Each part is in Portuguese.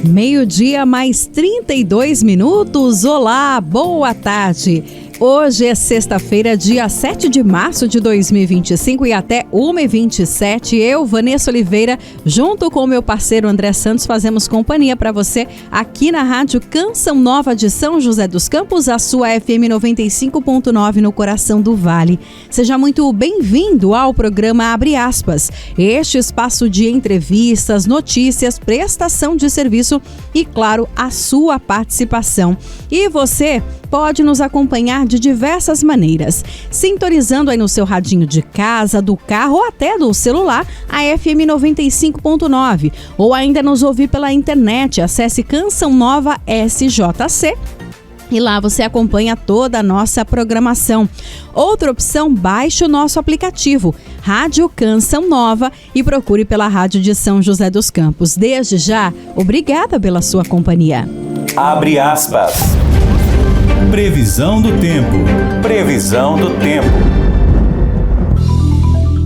Meio-dia mais 32 minutos. Olá, boa tarde. Hoje é sexta-feira, dia 7 de março de 2025 e até 1h27, eu, Vanessa Oliveira, junto com o meu parceiro André Santos, fazemos companhia para você aqui na Rádio Canção Nova de São José dos Campos, a sua FM 95.9 no coração do Vale. Seja muito bem-vindo ao programa Abre Aspas, este espaço de entrevistas, notícias, prestação de serviço e, claro, a sua participação. E você pode nos acompanhar de diversas maneiras, sintonizando aí no seu radinho de casa, do carro ou até do celular, a FM 95.9, ou ainda nos ouvir pela internet, acesse Canção Nova SJC. E lá você acompanha toda a nossa programação. Outra opção, baixe o nosso aplicativo, Rádio Canção Nova, e procure pela Rádio de São José dos Campos. Desde já, obrigada pela sua companhia. Abre aspas. Previsão do tempo. Previsão do tempo.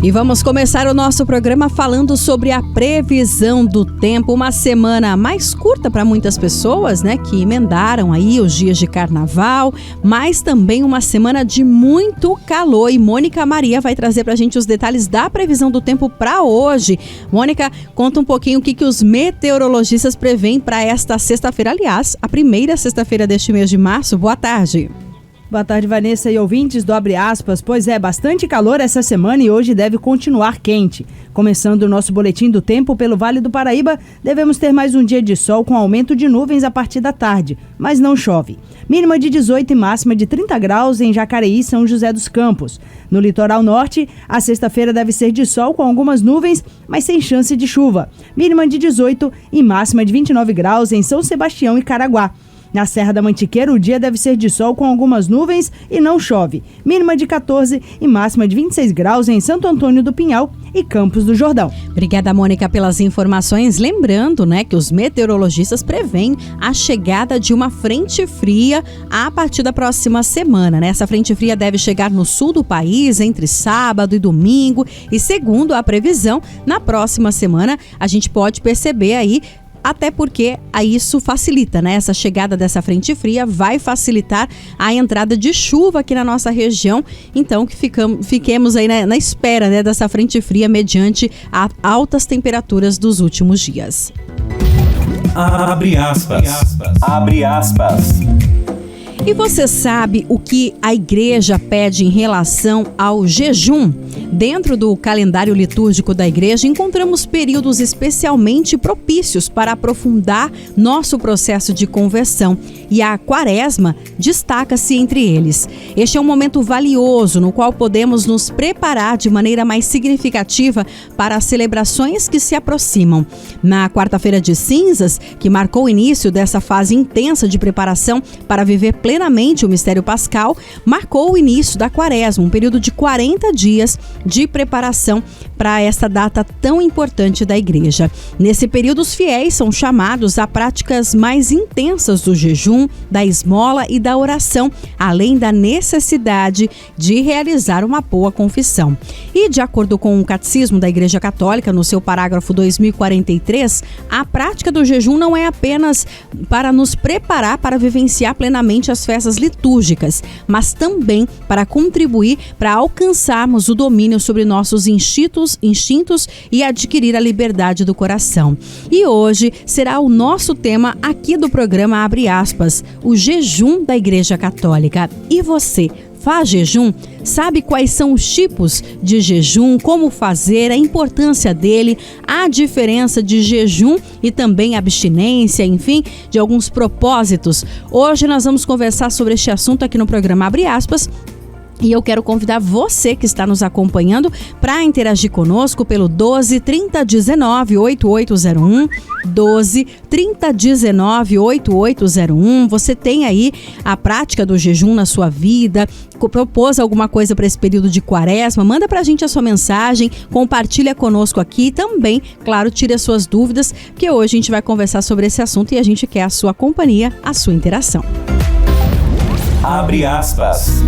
E vamos começar o nosso programa falando sobre a previsão do tempo. Uma semana mais curta para muitas pessoas, né, que emendaram aí os dias de carnaval, mas também uma semana de muito calor. E Mônica Maria vai trazer para a gente os detalhes da previsão do tempo para hoje. Mônica, conta um pouquinho o que os meteorologistas preveem para esta sexta-feira. Aliás, a primeira sexta-feira deste mês de março. Boa tarde. Boa tarde, Vanessa e ouvintes do Abre Aspas. Pois é, bastante calor essa semana e hoje deve continuar quente. Começando o nosso boletim do tempo pelo Vale do Paraíba, devemos ter mais um dia de sol com aumento de nuvens a partir da tarde, mas não chove. Mínima de 18 e máxima de 30 graus em Jacareí e São José dos Campos. No litoral norte, a sexta-feira deve ser de sol com algumas nuvens, mas sem chance de chuva. Mínima de 18 e máxima de 29 graus em São Sebastião e Caraguá. Na Serra da Mantiqueira, o dia deve ser de sol com algumas nuvens e não chove. Mínima de 14 e máxima de 26 graus em Santo Antônio do Pinhal e Campos do Jordão. Obrigada, Mônica, pelas informações. Lembrando, né, que os meteorologistas preveem a chegada de uma frente fria a partir da próxima semana, né? Essa frente fria deve chegar no sul do país entre sábado e domingo. E segundo a previsão, na próxima semana a gente pode perceber aí, até porque isso facilita, né? Essa chegada dessa frente fria vai facilitar a entrada de chuva aqui na nossa região. Então, que fiquemos aí na espera, né, dessa frente fria mediante as altas temperaturas dos últimos dias. Abre aspas. Abre aspas. E você sabe o que a igreja pede em relação ao jejum? Dentro do calendário litúrgico da igreja, encontramos períodos especialmente propícios para aprofundar nosso processo de conversão. E a quaresma destaca-se entre eles. Este é um momento valioso no qual podemos nos preparar de maneira mais significativa para as celebrações que se aproximam. Na quarta-feira de cinzas, que marcou o início dessa fase intensa de preparação para viver plenamente o mistério pascal, marcou o início da quaresma, um período de 40 dias de preparação para essa data tão importante da igreja. Nesse período, os fiéis são chamados a práticas mais intensas do jejum, da esmola e da oração, além da necessidade de realizar uma boa confissão. E, de acordo com o Catecismo da Igreja Católica, no seu parágrafo 2043, a prática do jejum não é apenas para nos preparar para vivenciar plenamente as festas litúrgicas, mas também para contribuir para alcançarmos o domínio sobre nossos instintos e adquirir a liberdade do coração. E hoje será o nosso tema aqui do programa Abre Aspas, o jejum da Igreja Católica. E você faz jejum? Sabe quais são os tipos de jejum, como fazer, a importância dele, a diferença de jejum e também abstinência, enfim, de alguns propósitos? Hoje nós vamos conversar sobre este assunto aqui no programa Abre Aspas. E eu quero convidar você que está nos acompanhando para interagir conosco pelo 12 3019 8801, 12 3019 8801. Você tem aí a prática do jejum na sua vida, propôs alguma coisa para esse período de quaresma, manda para a gente a sua mensagem, compartilha conosco aqui e também, claro, tire as suas dúvidas, porque hoje a gente vai conversar sobre esse assunto e a gente quer a sua companhia, a sua interação. Abre aspas.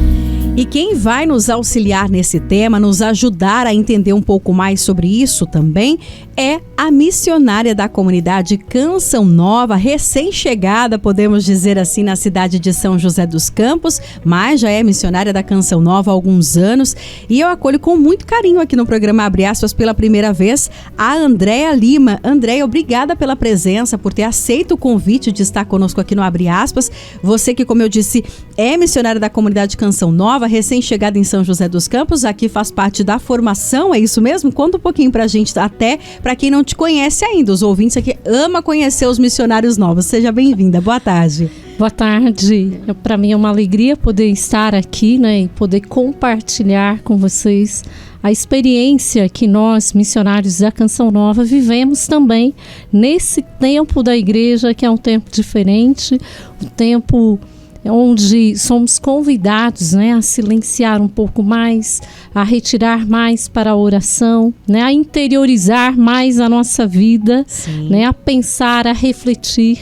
E quem vai nos auxiliar nesse tema, nos ajudar a entender um pouco mais sobre isso também, é a missionária da comunidade Canção Nova, recém-chegada, podemos dizer assim, na cidade de São José dos Campos, mas já é missionária da Canção Nova há alguns anos. E eu acolho com muito carinho aqui no programa Abre Aspas pela primeira vez a Andréia Lima. Andréia, obrigada pela presença, por ter aceito o convite de estar conosco aqui no Abre Aspas. Você que, como eu disse, é missionária da comunidade Canção Nova, recém-chegada em São José dos Campos, aqui faz parte da formação, é isso mesmo? Conta um pouquinho pra gente, até pra quem não te conhece ainda, os ouvintes aqui amam conhecer os missionários novos. Seja bem-vinda, boa tarde. Boa tarde, para mim é uma alegria poder estar aqui, né, e poder compartilhar com vocês a experiência que nós, missionários da Canção Nova, vivemos também nesse tempo da igreja, que é um tempo diferente, um tempo onde somos convidados, né, a silenciar um pouco mais, a retirar mais para a oração, né, a interiorizar mais a nossa vida, né, a pensar, a refletir.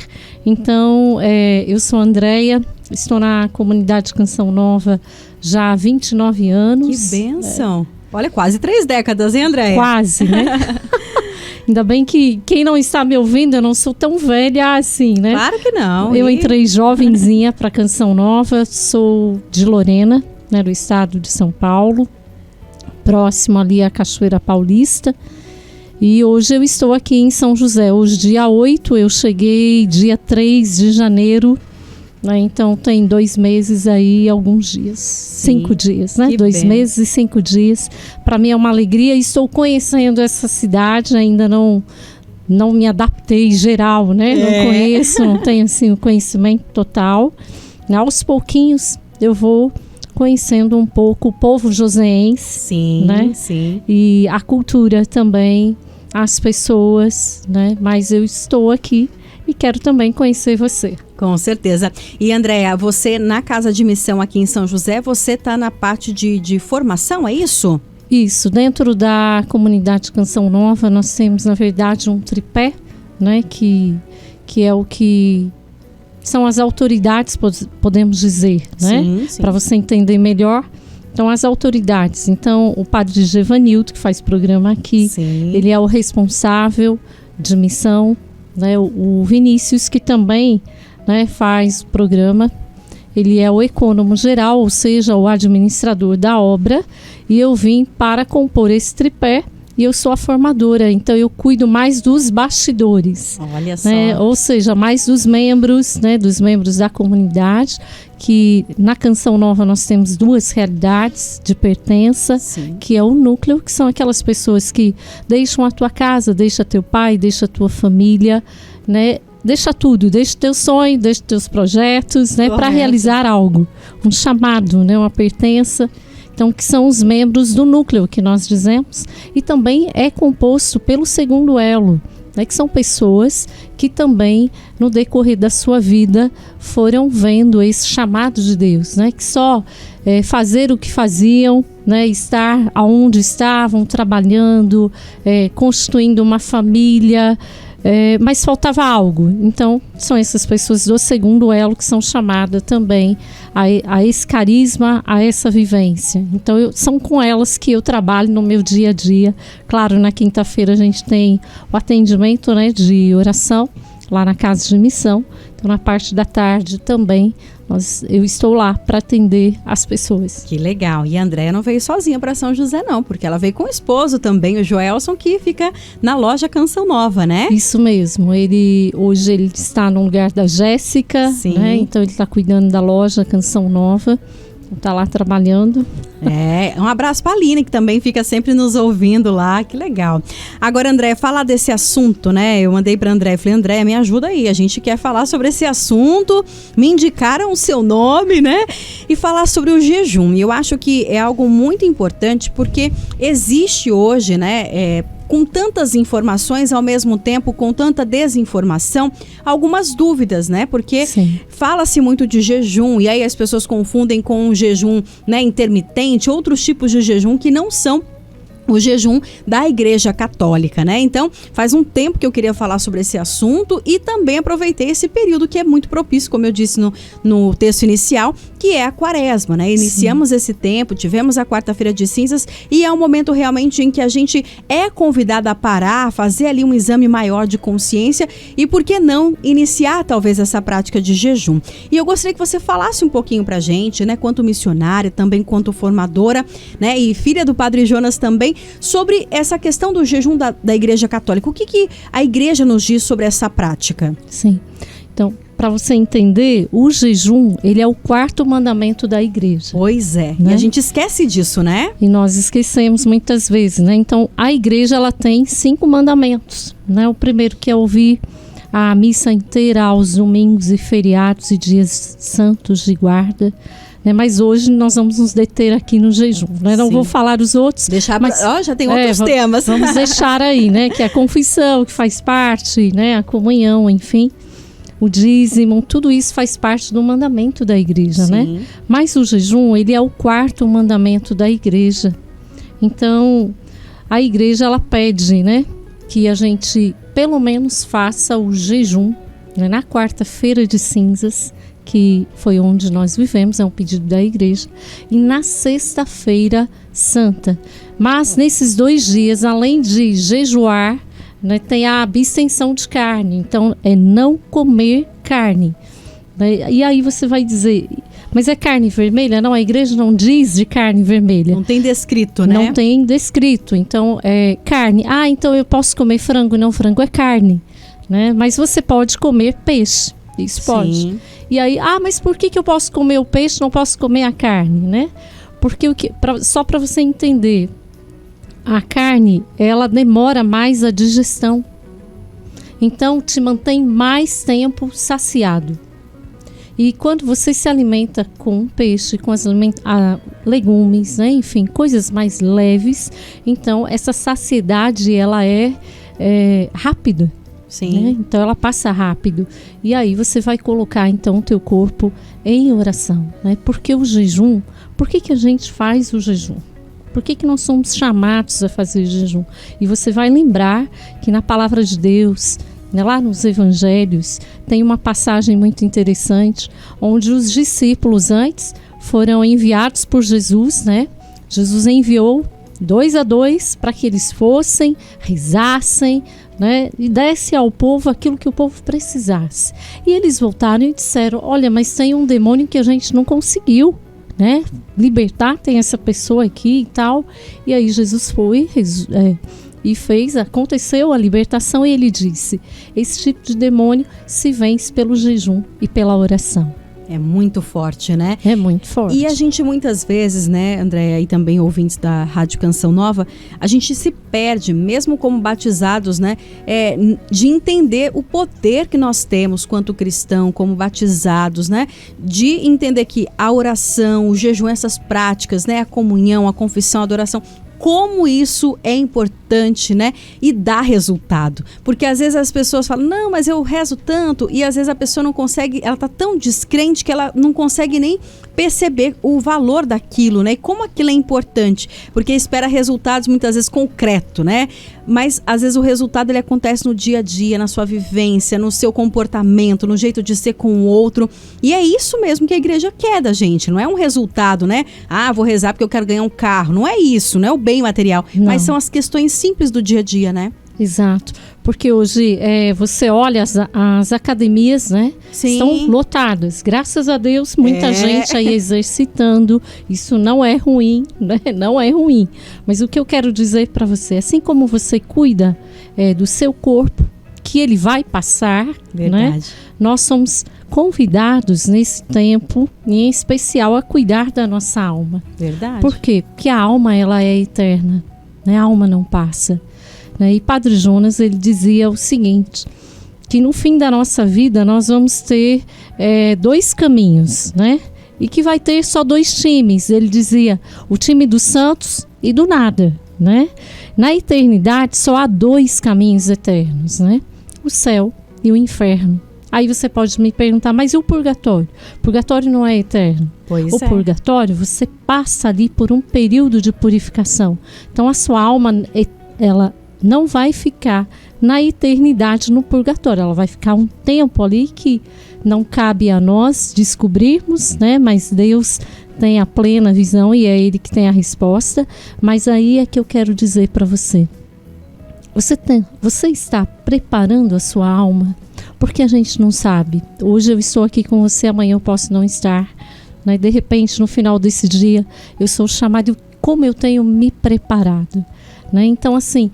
Então, eu sou a Andréia, estou na comunidade Canção Nova já há 29 anos. Que bênção! Olha, quase 3 décadas, hein, Andréia? Quase, né? Ainda bem que quem não está me ouvindo, eu não sou tão velha assim, né? Claro que não. Eu entrei jovenzinha para Canção Nova, sou de Lorena, né, do estado de São Paulo, próximo ali à Cachoeira Paulista. E hoje eu estou aqui em São José. Hoje, dia 8, eu cheguei dia 3 de janeiro, né? Então tem 2 meses aí, alguns dias. 5 dias, né? 2 meses e 5 dias. Para mim é uma alegria. Estou conhecendo essa cidade, ainda não me adaptei geral, né? Não conheço, não tenho assim o conhecimento total. Aos pouquinhos eu vou conhecendo um pouco o povo joseense, sim, né? Sim. E a cultura também, as pessoas, né? Mas eu estou aqui e quero também conhecer você. Com certeza. E Andréia, você na Casa de Missão aqui em São José, você está na parte de formação, é isso? Isso, dentro da comunidade Canção Nova nós temos na verdade um tripé, né? Que é o que são as autoridades, podemos dizer, né? Para você entender melhor. Então, as autoridades. Então, o padre Gevanildo, que faz programa aqui, ele é o responsável de missão, né? O Vinícius, que também, né, faz o programa, ele é o ecônomo geral, ou seja, o administrador da obra, e eu vim para compor esse tripé. E eu sou a formadora, então eu cuido mais dos bastidores. Olha só. Né? Ou seja, mais dos membros, né, dos membros da comunidade, que na Canção Nova nós temos 2 realidades de pertença, que é o núcleo, que são aquelas pessoas que deixam a tua casa, deixa teu pai, deixa a tua família, né? Deixa tudo, deixa teu sonho, deixa teus projetos, né, para realizar algo, um chamado, né, uma pertença. Então, que são os membros do núcleo que nós dizemos, e também é composto pelo segundo elo, né, que são pessoas que também no decorrer da sua vida foram vendo esse chamado de Deus, né, que só fazer o que faziam, né, estar aonde estavam, trabalhando, constituindo uma família, mas faltava algo. Então são essas pessoas do segundo elo que são chamadas também a esse carisma, a essa vivência. Então são com elas que eu trabalho no meu dia a dia. Claro, na quinta-feira a gente tem o atendimento, né, de oração lá na Casa de Missão. Então na parte da tarde também eu estou lá para atender as pessoas. Que legal. E a Andréia não veio sozinha para São José não, porque ela veio com o esposo também, o Joelson, que fica na loja Canção Nova, né? Isso mesmo. Hoje ele está no lugar da Jéssica, né? Então ele está cuidando da loja Canção Nova. Está lá trabalhando. Um abraço para a Aline, que também fica sempre nos ouvindo lá, que legal. Agora, Andréia, falar desse assunto, né? Eu mandei para Andréia, falei, Andréia, me ajuda aí, a gente quer falar sobre esse assunto, me indicaram o seu nome, né? E falar sobre o jejum. E eu acho que é algo muito importante, porque existe hoje, né, com tantas informações, ao mesmo tempo com tanta desinformação, algumas dúvidas, né? Porque fala-se muito de jejum e aí as pessoas confundem com um jejum, né, intermitente, outros tipos de jejum que não são o jejum da Igreja Católica, né? Então, faz um tempo que eu queria falar sobre esse assunto e também aproveitei esse período que é muito propício, como eu disse no texto inicial, que é a Quaresma, né? Iniciamos esse tempo, tivemos a quarta-feira de cinzas e é um momento realmente em que a gente é convidada a parar, fazer ali um exame maior de consciência e, por que não, iniciar talvez essa prática de jejum. E eu gostaria que você falasse um pouquinho pra gente, né? Quanto missionária, também quanto formadora, né? E filha do Padre Jonas também, sobre essa questão do jejum da Igreja Católica. O que a Igreja nos diz sobre essa prática? Sim. Então, para você entender, o jejum, ele é o 4º mandamento da Igreja. Pois é. Né? E a gente esquece disso, né? E nós esquecemos muitas vezes, né? Então, a Igreja, ela tem 5 mandamentos, né? O primeiro que é ouvir a missa inteira aos domingos e feriados e dias santos de guarda. Mas hoje nós vamos nos deter aqui no jejum, né? Não vou falar os outros. Mas já tem outros temas. Vamos deixar aí, né? Que é a confissão, que faz parte, né? A comunhão, enfim. O dízimo, tudo isso faz parte do mandamento da Igreja, né? Mas o jejum, ele é o 4º mandamento da Igreja. Então, a Igreja, ela pede, né? Que a gente, pelo menos, faça o jejum, né, na quarta-feira de cinzas, que foi onde nós vivemos, é um pedido da Igreja, e na sexta-feira santa. Mas nesses 2 dias, além de jejuar, né, tem a abstenção de carne, então é não comer carne. Né? E aí você vai dizer, mas é carne vermelha? Não, a Igreja não diz de carne vermelha. Não tem descrito, né? Não tem descrito, então é carne. Ah, então eu posso comer frango? Não, frango é carne, né? Mas você pode comer peixe, isso pode. E aí, mas por que eu posso comer o peixe, não posso comer a carne, né? Porque só para você entender, a carne, ela demora mais a digestão. Então, te mantém mais tempo saciado. E quando você se alimenta com peixe, com legumes, né? Enfim, coisas mais leves, então essa saciedade, ela é rápida. Sim. Né? Então ela passa rápido. E aí você vai colocar então o teu corpo em oração, né? Porque o jejum, por que a gente faz o jejum? Por que nós somos chamados a fazer jejum? E você vai lembrar que na palavra de Deus, né, lá nos evangelhos, tem uma passagem muito interessante, onde os discípulos antes foram enviados por Jesus, né? Jesus enviou 2 a 2 para que eles fossem, rezassem, né, e desse ao povo aquilo que o povo precisasse. E eles voltaram e disseram, olha, mas tem um demônio que a gente não conseguiu, né, libertar, tem essa pessoa aqui e tal. E aí Jesus foi e aconteceu a libertação, e ele disse, esse tipo de demônio se vence pelo jejum e pela oração. É muito forte, né? É muito forte. E a gente muitas vezes, né, Andréia, e também ouvintes da Rádio Canção Nova, a gente se perde, mesmo como batizados, né, de entender o poder que nós temos quanto cristão, como batizados, né, de entender que a oração, o jejum, essas práticas, né, a comunhão, a confissão, a adoração, como isso é importante, né? E dá resultado. Porque às vezes as pessoas falam, não, mas eu rezo tanto, e às vezes a pessoa não consegue, ela tá tão descrente que ela não consegue nem perceber o valor daquilo, né? E como aquilo é importante, porque espera resultados muitas vezes concretos, né? Mas às vezes o resultado ele acontece no dia a dia, na sua vivência, no seu comportamento, no jeito de ser com o outro. E é isso mesmo que a igreja quer da gente, não é um resultado, né? Vou rezar porque eu quero ganhar um carro. Não é isso, não é o bem material, não. Mas são as questões simples do dia a dia, né? Exato, porque hoje você olha as academias, né? Sim. Estão lotadas, graças a Deus, muita gente aí exercitando, isso não é ruim, né? Não é ruim, mas o que eu quero dizer para você, assim como você cuida do seu corpo, que ele vai passar, né? Nós somos convidados nesse tempo, em especial, a cuidar da nossa alma. Verdade. Por quê? Porque a alma, ela é eterna, né? A alma não passa. E Padre Jonas, ele dizia o seguinte, que no fim da nossa vida nós vamos ter 2 caminhos, né? E que vai ter só 2 times. Ele dizia, o time dos santos e do nada, né? Na eternidade só há 2 caminhos eternos, né? O céu e o inferno. Aí você pode me perguntar, mas e o purgatório? O purgatório não é eterno. Pois O é. purgatório, você passa ali por um período de purificação. Então a sua alma, ela não vai ficar na eternidade no purgatório. Ela vai ficar um tempo ali que não cabe a nós descobrirmos, né? Mas Deus tem a plena visão e é Ele que tem a resposta. Mas aí é que eu quero dizer para você. Você está preparando a sua alma? Porque a gente não sabe. Hoje eu estou aqui com você, amanhã eu posso não estar. Né? De repente, no final desse dia, eu sou chamado como eu tenho me preparado. Né? Então, assim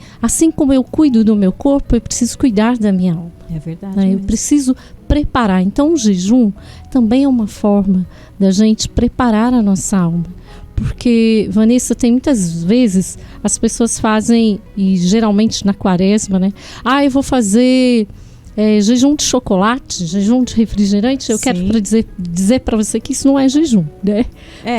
como eu cuido do meu corpo, eu preciso cuidar da minha alma. É verdade. Né? Eu mesmo. preciso preparar. Então, o jejum também é uma forma da gente preparar a nossa alma. Porque, Vanessa, tem muitas vezes as pessoas fazem, e geralmente na quaresma, né? Eu vou fazer jejum de chocolate, jejum de refrigerante. Eu Sim. quero dizer para você que isso não é jejum, né?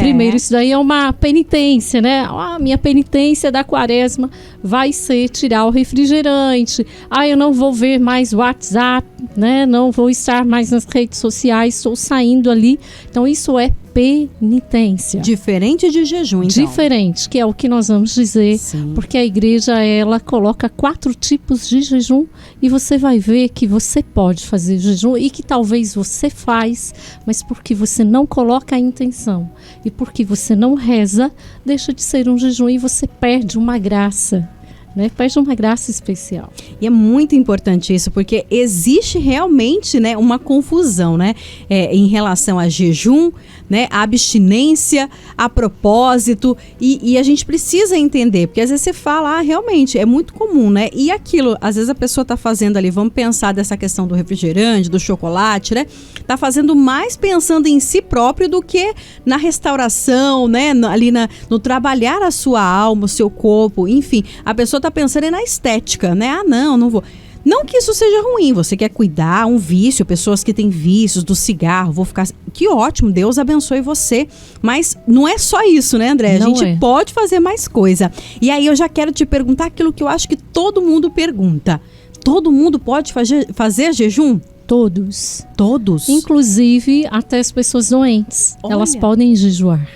Primeiro, isso daí é uma penitência, né? Minha penitência da quaresma vai ser tirar o refrigerante. Eu não vou ver mais WhatsApp, né? Não vou estar mais nas redes sociais, estou saindo ali. Então, isso é penitência. Diferente de jejum, então. Diferente, que é o que nós vamos dizer, Sim. porque a igreja, ela coloca 4 tipos de jejum e você vai ver que você pode fazer jejum e que talvez você faz, mas porque você não coloca a intenção e porque você não reza, deixa de ser um jejum e você perde uma graça. Né? Perde uma graça especial. E é muito importante isso, porque existe realmente, né, uma confusão, né, em relação a jejum, né, a abstinência, a propósito, e a gente precisa entender, porque às vezes você fala, realmente, é muito comum, né, e aquilo, às vezes a pessoa está fazendo ali, vamos pensar dessa questão do refrigerante, do chocolate, né, está fazendo mais pensando em si próprio do que na restauração, né, ali no trabalhar a sua alma, o seu corpo, enfim, a pessoa está pensando na estética, né? Não vou. Não que isso seja ruim, você quer cuidar, um vício, pessoas que têm vícios do cigarro, vou ficar... Que ótimo, Deus abençoe você. Mas não é só isso, né, André? A gente pode fazer mais coisa. E aí eu já quero te perguntar aquilo que eu acho que todo mundo pergunta. Todo mundo pode fazer jejum? Todos. Todos? Inclusive até as pessoas doentes. Olha. Elas podem jejuar.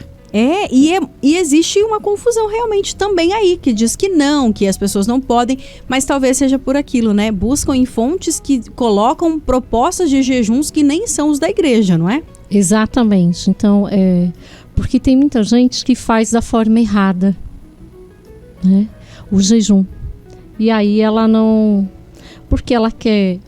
E existe uma confusão realmente também aí, que diz que não, que as pessoas não podem, mas talvez seja por aquilo, né? Buscam em fontes que colocam propostas de jejuns que nem são os da igreja, não é? Exatamente. Então, porque tem muita gente que faz da forma errada, né? O jejum. E aí ela não... Porque ela quer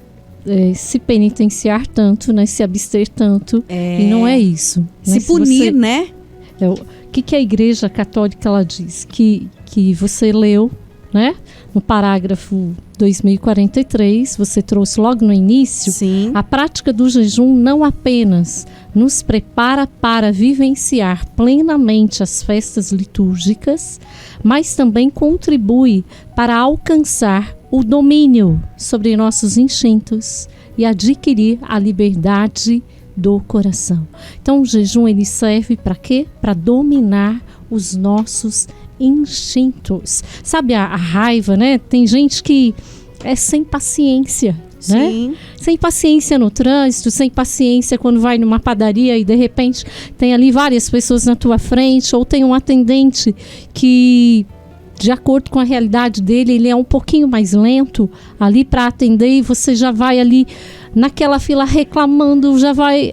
se penitenciar tanto, né? Se abster tanto. E não é isso. Né? Se punir, né? O que a Igreja Católica ela diz? Que você leu, né? No parágrafo 2043, você trouxe logo no início. Sim. A prática do jejum não apenas nos prepara para vivenciar plenamente as festas litúrgicas, mas também contribui para alcançar o domínio sobre nossos instintos e adquirir a liberdade do coração. Então o jejum ele serve para quê? Para dominar os nossos instintos. Sabe a raiva, né? Tem gente que é sem paciência, Sim. né? Sem paciência no trânsito, sem paciência quando vai numa padaria e de repente tem ali várias pessoas na tua frente, ou tem um atendente que, de acordo com a realidade dele, ele é um pouquinho mais lento ali para atender e você já vai ali naquela fila reclamando, já vai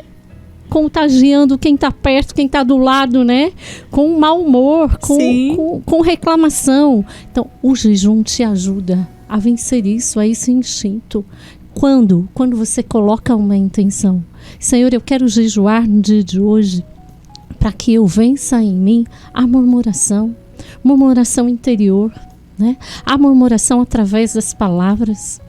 contagiando quem está perto, quem está do lado, né? Com mau humor, com reclamação. Então, o jejum te ajuda a vencer isso, a esse instinto. Quando você coloca uma intenção. Senhor, eu quero jejuar no dia de hoje para que eu vença em mim a murmuração interior, né? A murmuração através das palavras,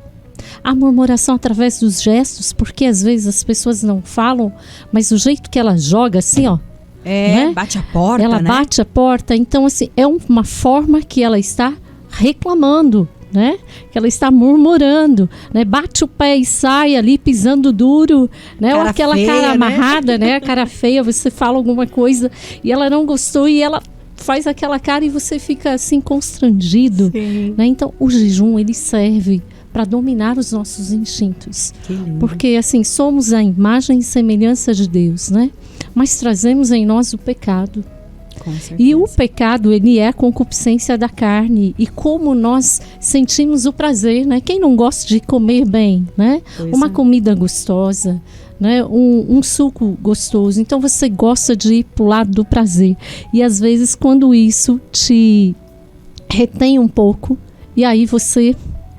a murmuração através dos gestos, porque às vezes as pessoas não falam, mas o jeito que ela joga assim, ó, né? Bate a porta, ela bate a porta, então assim, é uma forma que ela está reclamando, né? Que ela está murmurando, né? Bate o pé e sai ali pisando duro, né? Ou aquela feia, cara amarrada, né? A cara feia, você fala alguma coisa e ela não gostou e ela faz aquela cara e você fica assim constrangido, né? Então o jejum ele serve para dominar os nossos instintos. Porque assim, somos a imagem e semelhança de Deus, né? Mas trazemos em nós o pecado. E o pecado, ele é a concupiscência da carne. E como nós sentimos o prazer, né? Quem não gosta de comer bem, né? Uma comida gostosa, né? Um suco gostoso. Então você gosta de ir pro lado do prazer. E às vezes quando isso te retém um pouco, e aí você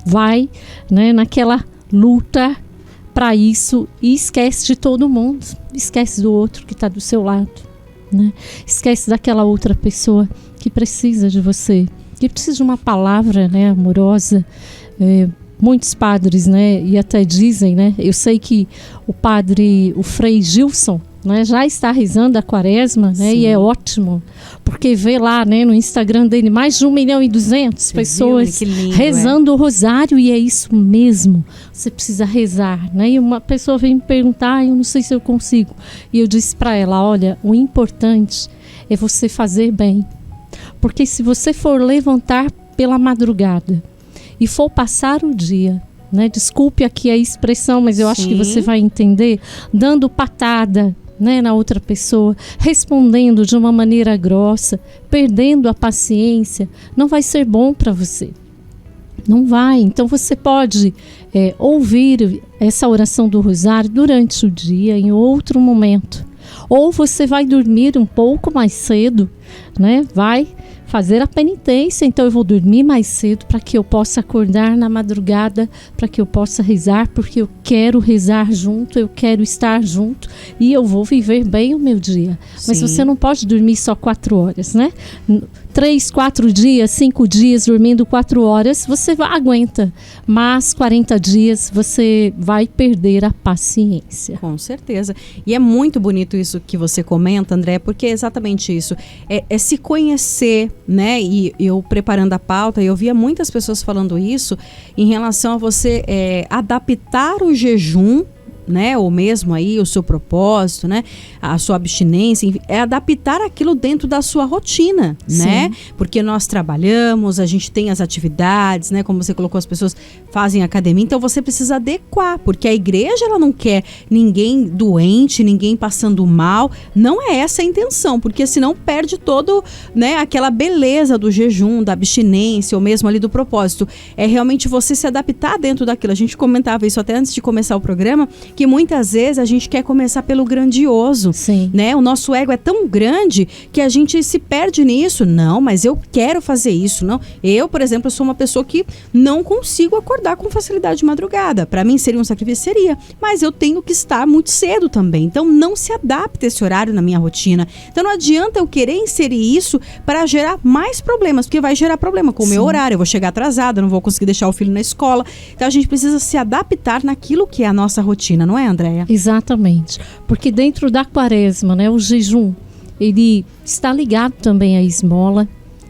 vai, né, naquela luta para isso e esquece de todo mundo. Esquece do outro que está do seu lado. Né? Esquece daquela outra pessoa que precisa de você, que precisa de uma palavra, né, amorosa. Muitos padres, né, e até dizem, né, eu sei que o Frei Gilson, né, já está rezando a quaresma, né, e é ótimo, porque vê lá, né, no Instagram dele mais de 1.200.000 pessoas rezando o rosário, e é isso mesmo, você precisa rezar, né, e uma pessoa veio me perguntar, eu não sei se eu consigo, e eu disse para ela, olha, o importante é você fazer bem, porque se você for levantar pela madrugada e for passar o dia, né, desculpe aqui a expressão, mas eu acho que você vai entender, dando patada, né, na outra pessoa, respondendo de uma maneira grossa, perdendo a paciência, não vai ser bom para você. Não vai. Então você pode ouvir essa oração do rosário durante o dia, em outro momento. Ou você vai dormir um pouco mais cedo, né? Vai fazer a penitência, então eu vou dormir mais cedo para que eu possa acordar na madrugada, para que eu possa rezar, porque eu quero rezar junto, eu quero estar junto e eu vou viver bem o meu dia. Mas você não pode dormir só 4 horas, né? 3, 4 dias, 5 dias dormindo 4 horas, você aguenta, mas 40 dias você vai perder a paciência. Com certeza. E é muito bonito isso que você comenta, André, porque é exatamente isso. É se conhecer, né? E eu preparando a pauta, eu via muitas pessoas falando isso em relação a você adaptar o jejum, né, ou mesmo aí o seu propósito, né, a sua abstinência, enfim, é adaptar aquilo dentro da sua rotina, né, porque nós trabalhamos, a gente tem as atividades, né, como você colocou, as pessoas fazem academia, então você precisa adequar, porque a igreja, ela não quer ninguém doente, ninguém passando mal, não é essa a intenção, porque senão perde todo, né, aquela beleza do jejum, da abstinência, ou mesmo ali do propósito, é realmente você se adaptar dentro daquilo. A gente comentava isso até antes de começar o programa, que muitas vezes a gente quer começar pelo grandioso, né? O nosso ego é tão grande que a gente se perde nisso. Não, mas eu quero fazer isso. Não, eu, por exemplo, sou uma pessoa que não consigo acordar com facilidade de madrugada. Para mim seria um sacrifício, seria, mas eu tenho que estar muito cedo também. Então não se adapta esse horário na minha rotina. Então não adianta eu querer inserir isso para gerar mais problemas, porque vai gerar problema com o meu horário. Eu vou chegar atrasada, não vou conseguir deixar o filho na escola. Então a gente precisa se adaptar naquilo que é a nossa rotina, não é, Andréia? Exatamente, porque dentro da quaresma, né, o jejum, ele está ligado também à esmola,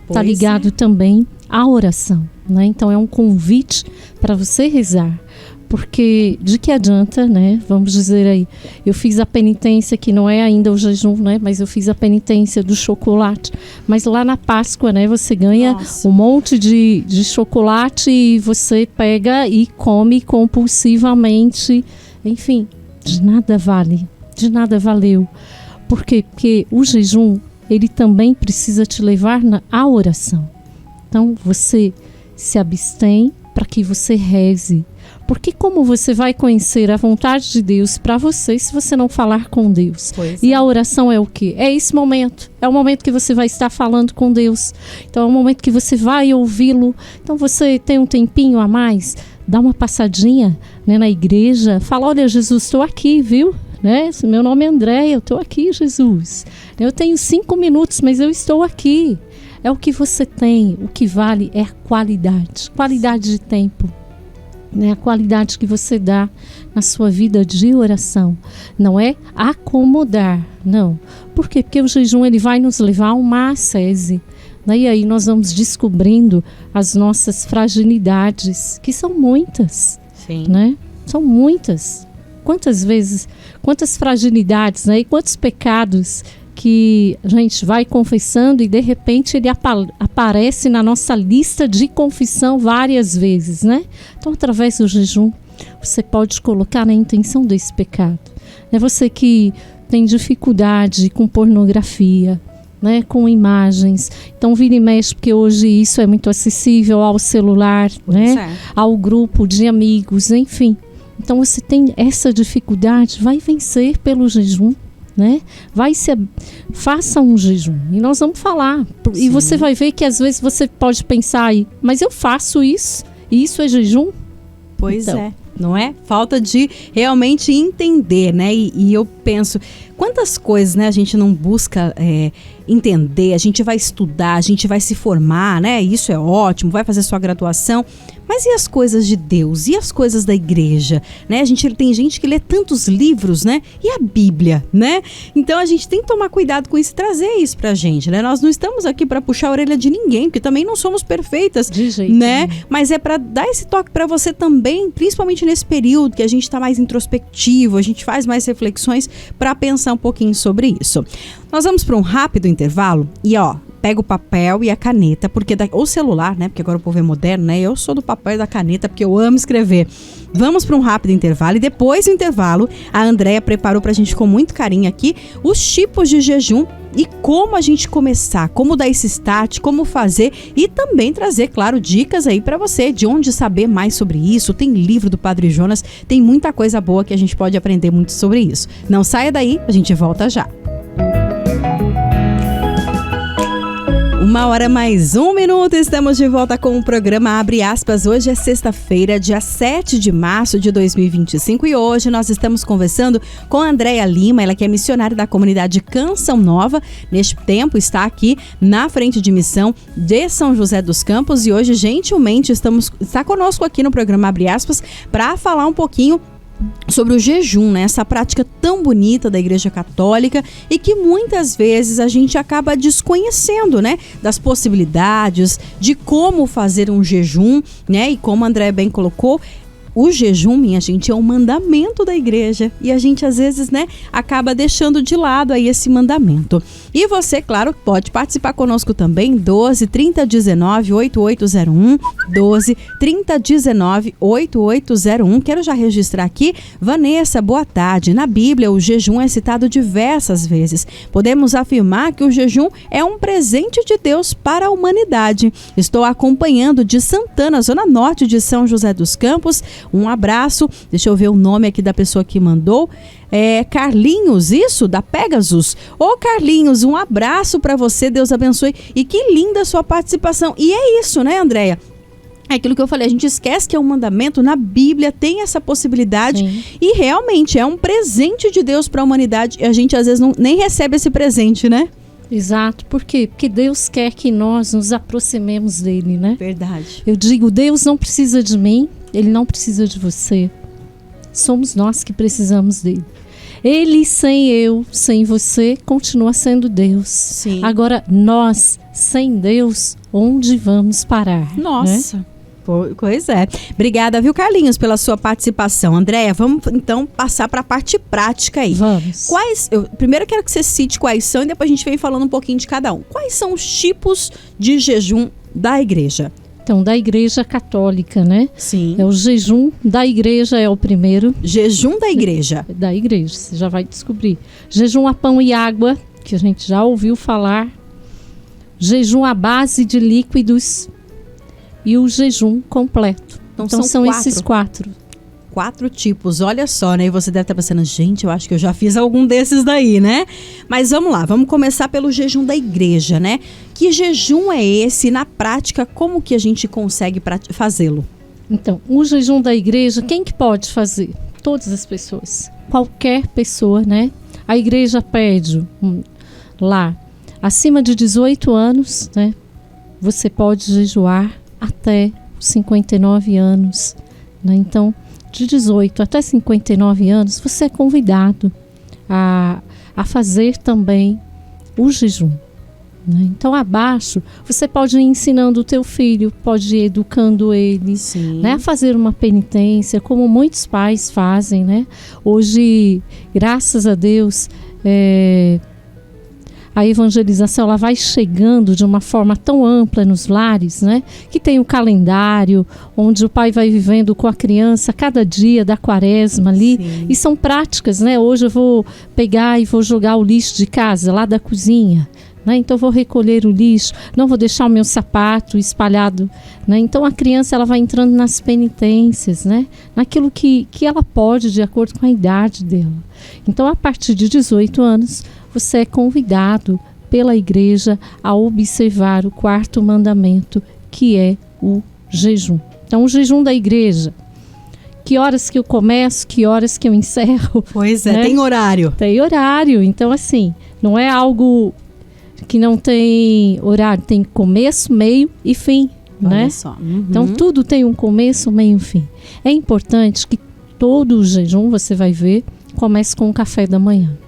está ligado também à oração, né? Então é um convite para você rezar, porque de que adianta, né? Vamos dizer aí, eu fiz a penitência, que não é ainda o jejum, né? Mas eu fiz a penitência do chocolate, mas lá na Páscoa, né? Você ganha um monte de chocolate e você pega e come compulsivamente. Enfim, de nada vale, de nada valeu. Por quê? Porque o jejum, ele também precisa te levar à oração. Então, você se abstém para que você reze. Porque como você vai conhecer a vontade de Deus para você se você não falar com Deus? E a oração é o quê? É esse momento. É o momento que você vai estar falando com Deus. Então, é o momento que você vai ouvi-lo. Então, você tem um tempinho a mais, dá uma passadinha, né, na igreja, fala, olha, Jesus, estou aqui, viu? Né? Meu nome é Andréia, eu estou aqui, Jesus. Eu tenho 5 minutos, mas eu estou aqui. É o que você tem, o que vale é a qualidade de tempo. Né, a qualidade que você dá na sua vida de oração. Não é acomodar, não. Por quê? Porque o jejum, ele vai nos levar a uma ascese. Né? E aí nós vamos descobrindo as nossas fragilidades, que são muitas. Né? São muitas. Quantas vezes, quantas fragilidades, né? E quantos pecados que a gente vai confessando e de repente ele aparece na nossa lista de confissão várias vezes, né? Então, através do jejum, você pode colocar na intenção desse pecado. É você que tem dificuldade com pornografia, né, com imagens, então vira e mexe, porque hoje isso é muito acessível ao celular, né, ao grupo de amigos, enfim. Então você tem essa dificuldade, vai vencer pelo jejum, né? Faça um jejum e nós vamos falar. Sim. E você vai ver que às vezes você pode pensar aí, mas eu faço isso e isso é jejum? Pois então, não é? Falta de realmente entender, né? E eu penso, quantas coisas, né, a gente não busca entender, a gente vai estudar, a gente vai se formar, né? Isso é ótimo, vai fazer sua graduação. Mas e as coisas de Deus? E as coisas da igreja? Né? Tem gente que lê tantos livros, né? E a Bíblia, né? Então a gente tem que tomar cuidado com isso e trazer isso pra gente, né? Nós não estamos aqui para puxar a orelha de ninguém, porque também não somos perfeitas, de jeito, né? Mas é para dar esse toque para você também, principalmente nesse período que a gente tá mais introspectivo, a gente faz mais reflexões para pensar um pouquinho sobre isso. Nós vamos para um rápido intervalo e pega o papel e a caneta, ou celular, né? Porque agora o povo é moderno, né? Eu sou do papel e da caneta porque eu amo escrever. Vamos para um rápido intervalo e depois do intervalo, a Andréia preparou pra gente com muito carinho aqui os tipos de jejum e como a gente começar, como dar esse start, como fazer e também trazer, claro, dicas aí pra você de onde saber mais sobre isso. Tem livro do Padre Jonas, tem muita coisa boa que a gente pode aprender muito sobre isso. Não saia daí, a gente volta já. 1h mais 1 minuto, estamos de volta com o programa Abre Aspas. Hoje é sexta-feira, dia 7 de março de 2025 e hoje nós estamos conversando com a Andréia Lima, ela que é missionária da comunidade Canção Nova. Neste tempo está aqui na frente de missão de São José dos Campos e hoje gentilmente está conosco aqui no programa Abre Aspas para falar um pouquinho sobre o jejum, né? Essa prática tão bonita da Igreja Católica e que muitas vezes a gente acaba desconhecendo, né? Das possibilidades de como fazer um jejum, né? E como a André bem colocou, o jejum, minha gente, é um mandamento da igreja e a gente às vezes, né, acaba deixando de lado aí esse mandamento. E você, claro, pode participar conosco também, 12 30 19 8801, 12 30 19 8801. Quero já registrar aqui, Vanessa, boa tarde. Na Bíblia, o jejum é citado diversas vezes. Podemos afirmar que o jejum é um presente de Deus para a humanidade. Estou acompanhando de Santana, zona norte de São José dos Campos. Um abraço, deixa eu ver o nome aqui da pessoa que mandou, Carlinhos, isso, da Pegasus. Ô Carlinhos, um abraço para você, Deus abençoe e que linda a sua participação. E é isso, né, Andréia? É aquilo que eu falei, a gente esquece que é um mandamento, na Bíblia tem essa possibilidade. Sim. E realmente é um presente de Deus para a humanidade e a gente às vezes nem recebe esse presente, né? Exato, por quê? Porque Deus quer que nós nos aproximemos dele, né? Verdade. Eu digo, Deus não precisa de mim, Ele não precisa de você. Somos nós que precisamos dele. Ele sem eu, sem você, continua sendo Deus. Sim. Agora, nós, sem Deus, onde vamos parar? Nossa. Né? Pois é. Obrigada, viu, Carlinhos, pela sua participação. Andréia, vamos então passar para a parte prática aí. Vamos. Primeiro eu quero que você cite quais são e depois a gente vem falando um pouquinho de cada um. Quais são os tipos de jejum da igreja? Então, da Igreja Católica, né? Sim. É o jejum da igreja, é o primeiro. Jejum da igreja. Da igreja, você já vai descobrir. Jejum a pão e água, que a gente já ouviu falar. Jejum à base de líquidos. E o jejum completo. Então são esses 4. 4 tipos, olha só, né? E você deve estar pensando, gente, eu acho que eu já fiz algum desses daí, né? Mas vamos lá, vamos começar pelo jejum da igreja, né? Que jejum é esse? Na prática, como que a gente consegue fazê-lo? Então, o jejum da igreja, quem que pode fazer? Todas as pessoas. Qualquer pessoa, né? A igreja pede lá, acima de 18 anos, né? Você pode jejuar até 59 anos, né? Então, de 18 até 59 anos, você é convidado a fazer também o jejum, né? Então, abaixo, você pode ir ensinando o teu filho, pode ir educando ele, né, a fazer uma penitência, como muitos pais fazem, né? Hoje, graças a Deus, a evangelização ela vai chegando de uma forma tão ampla nos lares, né? Que tem o calendário, onde o pai vai vivendo com a criança cada dia da quaresma ali. Sim. E são práticas, né? Hoje eu vou pegar e vou jogar o lixo de casa, lá da cozinha. Né? Então eu vou recolher o lixo, não vou deixar o meu sapato espalhado, né? Então a criança ela vai entrando nas penitências, né? Naquilo que ela pode de acordo com a idade dela. Então a partir de 18 anos você é convidado pela igreja a observar o 4º mandamento, que é o jejum. Então o jejum da igreja, que horas que eu começo, que horas que eu encerro. Pois é, né? tem horário. Tem horário, então assim, não é algo que não tem horário, tem começo, meio e fim, Olha né? só. Uhum. Então tudo tem um começo, meio e um fim. É importante que todo o jejum, você vai ver, comece com o café da manhã.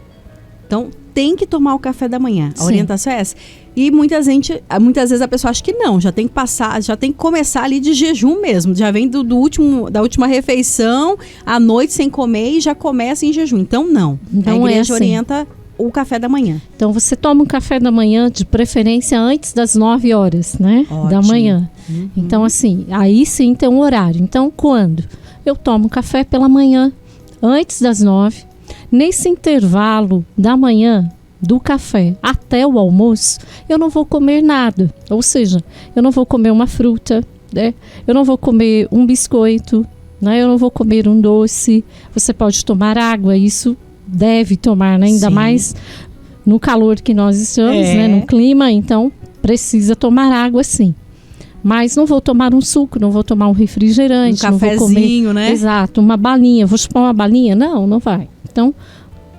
Então tem que tomar o café da manhã. A Sim. orientação é essa. E muitas vezes a pessoa acha que não, já tem que passar, já tem que começar ali de jejum mesmo. Já vem da última refeição, à noite sem comer e já começa em jejum. Então não. Não a é igreja assim. orienta o café da manhã. Então você toma um café da manhã, de preferência antes das 9 horas, né? Ótimo. Da manhã. Uhum. Então assim, aí sim tem um horário. Então quando eu tomo café pela manhã, antes das 9, nesse intervalo da manhã, do café até o almoço, eu não vou comer nada. Ou seja, eu não vou comer uma fruta, né? Eu não vou comer um biscoito, né? Eu não vou comer um doce. Você pode tomar água, isso deve tomar, né? Ainda Sim. mais no calor que nós estamos, né? No clima, então precisa tomar água sim. Mas não vou tomar um suco, não vou tomar um refrigerante, Um não vou comer, cafezinho, né? Exato, uma balinha. Vou chupar uma balinha? Não vai. Então,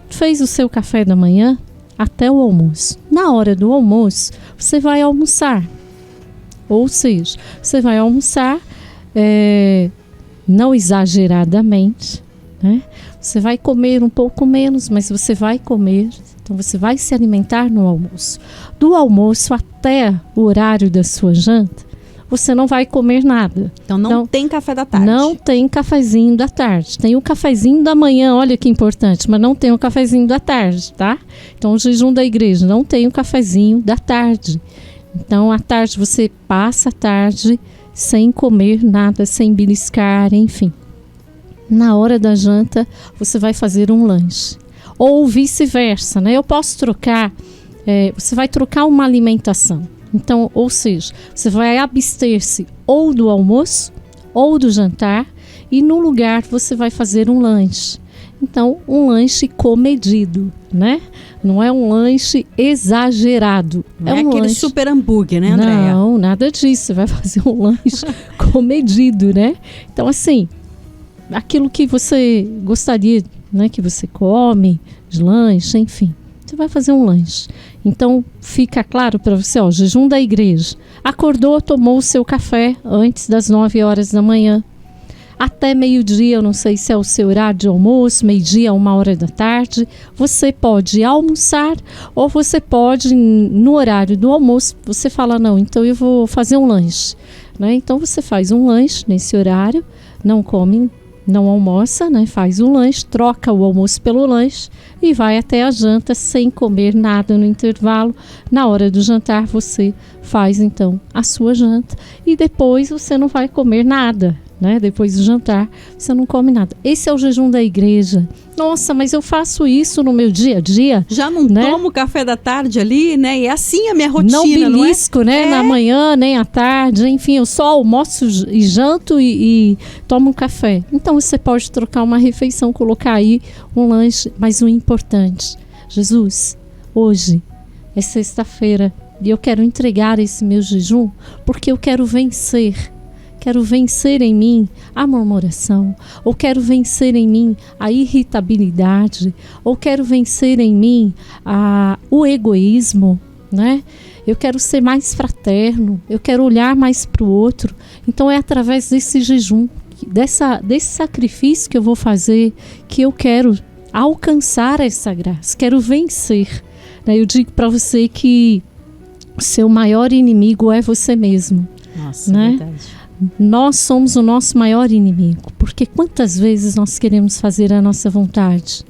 fez o seu café da manhã até o almoço. Na hora do almoço, você vai almoçar. Ou seja, você vai almoçar não exageradamente, né? Você vai comer um pouco menos, mas você vai comer. Então você vai se alimentar no almoço. Do almoço até o horário da sua janta, você não vai comer nada. Então não tem café da tarde. Não tem cafezinho da tarde. Tem o cafezinho da manhã, olha que importante, mas não tem o cafezinho da tarde, tá? Então o jejum da igreja não tem o cafezinho da tarde. Então à tarde você passa a tarde sem comer nada, sem beliscar, enfim. Na hora da janta, você vai fazer um lanche. Ou vice-versa, né? Eu posso trocar, você vai trocar uma alimentação. Então, ou seja, você vai abster-se ou do almoço ou do jantar e no lugar você vai fazer um lanche. Então, um lanche comedido, né? Não é um lanche exagerado. Não é um aquele lanche... super hambúrguer, né, Andréia? Não, nada disso. Você vai fazer um lanche comedido, né? Então, assim, aquilo que você gostaria, né, que você come, de lanche, enfim, você vai fazer um lanche. Então, fica claro para você, ó, jejum da igreja. Acordou, tomou o seu café antes das 9 horas da manhã. Até meio-dia, eu não sei se é o seu horário de almoço, meio-dia, 1h da tarde, você pode almoçar ou você pode, no horário do almoço, você fala, não, então eu vou fazer um lanche, né? Então você faz um lanche nesse horário, não come, não almoça, né? Faz um lanche, troca o almoço pelo lanche e vai até a janta sem comer nada no intervalo. Na hora do jantar você faz então a sua janta e depois você não vai comer nada, né? Depois do jantar você não come nada. Esse é o jejum da igreja. Nossa, mas eu faço isso no meu dia a dia. Já não né? tomo café da tarde ali, né? E é assim a minha rotina, não belisco, não é? né? Na manhã, nem à tarde, enfim, eu só almoço e janto e tomo um café. Então você pode trocar uma refeição, colocar aí um lanche, mas o importante, Jesus, hoje é sexta-feira e eu quero entregar esse meu jejum porque eu quero vencer. Quero vencer em mim a murmuração, ou quero vencer em mim a irritabilidade, ou quero vencer em mim o egoísmo, né? Eu quero ser mais fraterno, eu quero olhar mais para o outro. Então é através desse jejum, desse sacrifício que eu vou fazer, que eu quero alcançar essa graça, quero vencer. Né? Eu digo para você que o seu maior inimigo é você mesmo. Nossa, né? verdade. Nós somos o nosso maior inimigo, porque quantas vezes nós queremos fazer a nossa vontade?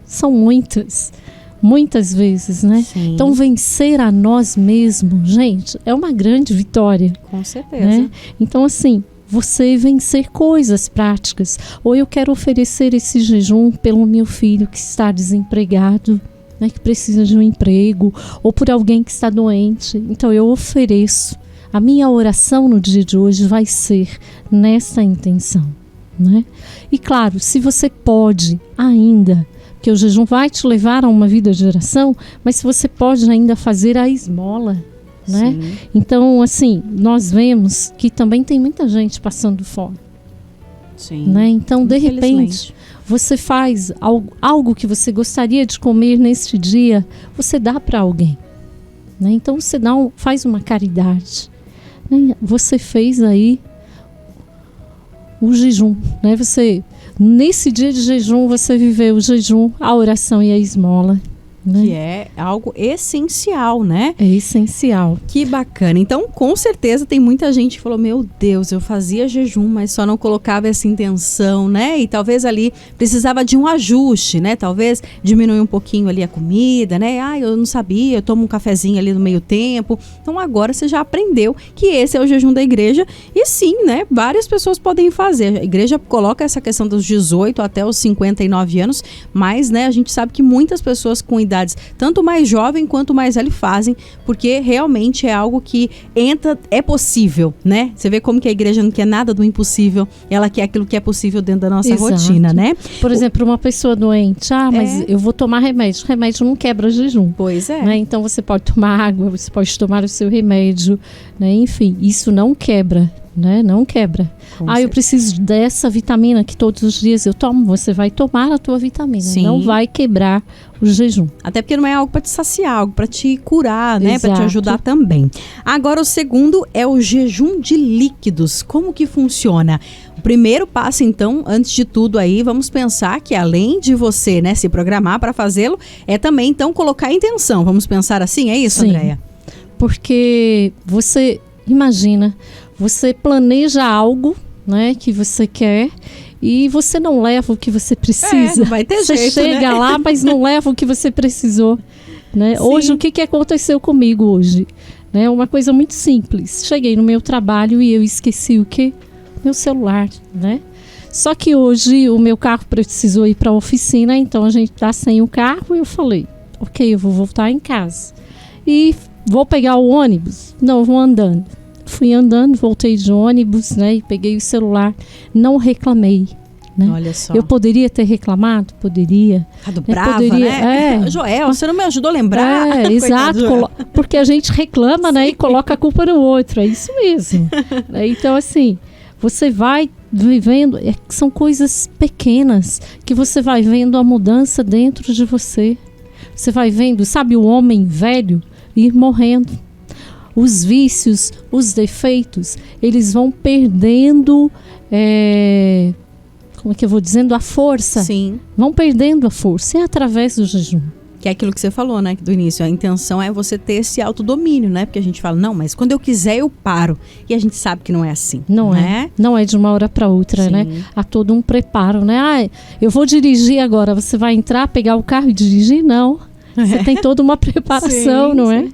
São muitas, muitas vezes, né? Sim. Então, vencer a nós mesmos, gente, é uma grande vitória. Com certeza. Né? Então, assim, você vencer coisas práticas. Ou eu quero oferecer esse jejum pelo meu filho que está desempregado, né, que precisa de um emprego, ou por alguém que está doente. Então, eu ofereço. A minha oração no dia de hoje vai ser nessa intenção, né? E claro, se você pode ainda, que o jejum vai te levar a uma vida de oração, mas se você pode ainda fazer a esmola, né? Sim. Então, assim, nós vemos que também tem muita gente passando fome, Sim. né? Então, de repente, Infelizmente. você faz algo que você gostaria de comer neste dia, você dá para alguém, né? Então, você faz uma caridade, né? Você fez aí o jejum, né? Nesse dia de jejum, você viveu o jejum, a oração e a esmola, né? Que é algo essencial, né? É essencial. Que bacana. Então, com certeza, tem muita gente que falou, meu Deus, eu fazia jejum, mas só não colocava essa intenção, né? E talvez ali precisava de um ajuste, né? Talvez diminuir um pouquinho ali a comida, né? Ah, eu não sabia, eu tomo um cafezinho ali no meio tempo. Então, agora você já aprendeu que esse é o jejum da igreja. E sim, né? Várias pessoas podem fazer. A igreja coloca essa questão dos 18 até os 59 anos, mas, né, a gente sabe que muitas pessoas com idade tanto mais jovem quanto mais velho fazem, porque realmente é algo que é possível, né? Você vê como que a igreja não quer nada do impossível, ela quer aquilo que é possível dentro da nossa Exato. rotina, né? Por exemplo, uma pessoa doente, mas eu vou tomar remédio. O remédio não quebra jejum. Pois é. Né? Então você pode tomar água, você pode tomar o seu remédio, né? Enfim, isso não quebra, né? Não quebra. Eu preciso dessa vitamina que todos os dias eu tomo. Você vai tomar a tua vitamina. Sim. Não vai quebrar o jejum. Até porque não é algo para te saciar, algo para te curar, né? Para te Exato. ajudar também. Agora, o segundo é o jejum de líquidos. Como que funciona? O primeiro passo, então, antes de tudo aí, vamos pensar que além de você, né, se programar para fazê-lo, é também, então, colocar a intenção. Vamos pensar assim? É isso, Sim. Andréia? Porque você imagina, você planeja algo, né, que você quer e você não leva o que você precisa. Não vai ter você jeito, chega né? lá, mas não leva o que você precisou, né? Sim. Hoje, o que aconteceu comigo hoje? Né? Uma coisa muito simples. Cheguei no meu trabalho e eu esqueci o quê? Meu celular, né? Só que hoje o meu carro precisou ir para a oficina, então a gente tá sem o carro e eu falei, ok, eu vou voltar em casa. E vou pegar o ônibus? Não, vou andando. Fui andando, voltei de ônibus, né? E peguei o celular. Não reclamei, né? Olha só. Eu poderia ter reclamado? Poderia. Ficado brava, poderia, né? Joel, você não me ajudou a lembrar? É, exato. Porque a gente reclama, né? E coloca a culpa no outro. É isso mesmo. Então, assim, você vai vivendo... são coisas pequenas que você vai vendo a mudança dentro de você. Você vai vendo, sabe, o homem velho ir morrendo. Os vícios, os defeitos, eles vão perdendo, como é que eu vou dizendo, a força. Sim. Vão perdendo a força, é através do jejum. Que é aquilo que você falou, né, do início. A intenção é você ter esse autodomínio, né? Porque a gente fala, não, mas quando eu quiser eu paro. E a gente sabe que não é assim. Não né? Não é de uma hora para outra, Sim. né? Há todo um preparo, né? Eu vou dirigir agora, você vai entrar, pegar o carro e dirigir? Não. Você tem toda uma preparação, Sim, não é? sim.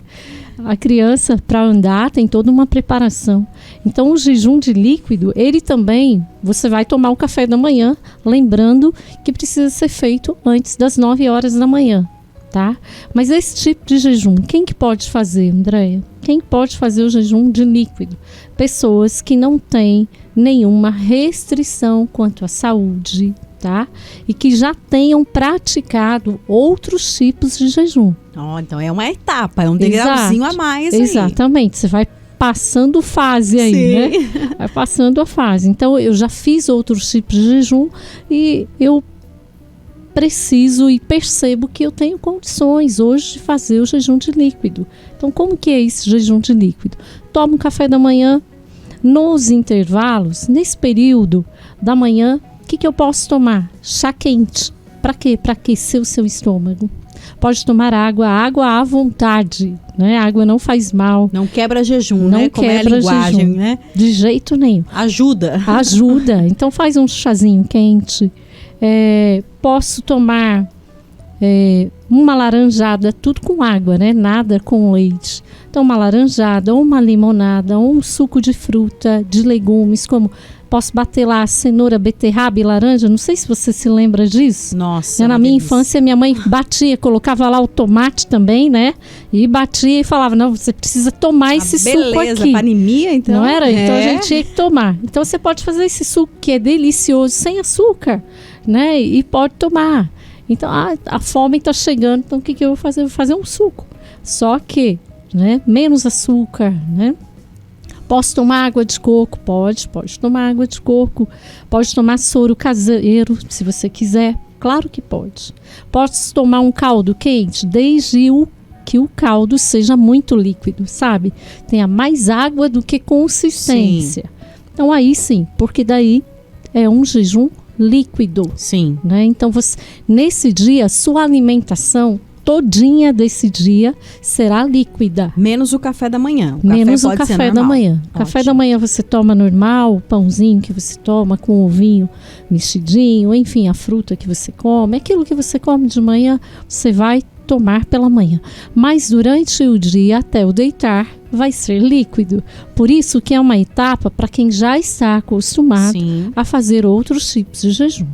A criança, para andar, tem toda uma preparação. Então, o jejum de líquido, ele também, você vai tomar o café da manhã, lembrando que precisa ser feito antes das 9 horas da manhã, tá? Mas esse tipo de jejum, quem que pode fazer, Andréia? Quem pode fazer o jejum de líquido? Pessoas que não têm nenhuma restrição quanto à saúde, tá? E que já tenham praticado outros tipos de jejum. Então é uma etapa, é um degrauzinho a mais aí. Exatamente, você vai passando fase aí, Sim. né? Vai passando a fase. Então, eu já fiz outros tipos de jejum e eu preciso e percebo que eu tenho condições hoje de fazer o jejum de líquido. Então, como que é esse jejum de líquido? Tomo um café da manhã, nos intervalos, nesse período da manhã, o que eu posso tomar? Chá quente. Para quê? Para aquecer o seu estômago. Pode tomar água à vontade, né? A água não faz mal. Não quebra jejum, Não né? Como é a quebra linguagem, jejum. né? De jeito nenhum. Ajuda. Ajuda. Então faz um chazinho quente. Posso tomar uma laranjada, tudo com água, né? Nada com leite. Então, uma laranjada, ou uma limonada, ou um suco de fruta, de legumes, como posso bater lá cenoura, beterraba e laranja. Não sei se você se lembra disso. Nossa, Na minha infância, minha mãe batia, colocava lá o tomate também, né? E batia e falava, não, você precisa tomar esse suco beleza, aqui. pra anemia, então. Não era? Então a gente tinha que tomar. Então você pode fazer esse suco que é delicioso, sem açúcar, né? E pode tomar. Então a fome está chegando, então o que eu vou fazer? Eu vou fazer um suco. Só que, né? Menos açúcar, né? Posso tomar água de coco? Pode tomar água de coco. Pode tomar soro caseiro, se você quiser. Claro que pode. Posso tomar um caldo quente, desde que o caldo seja muito líquido, sabe? Tenha mais água do que consistência. Sim. Então aí sim, porque daí é um jejum líquido. Sim. Né? Então nesse dia, sua alimentação todinha desse dia será líquida. Menos o café da manhã. Menos o café da manhã. Café da manhã você toma normal, o pãozinho que você toma com o ovinho mexidinho, enfim, a fruta que você come, aquilo que você come de manhã, você vai tomar pela manhã. Mas durante o dia, até o deitar, vai ser líquido. Por isso que é uma etapa para quem já está acostumado a fazer outros tipos de jejum.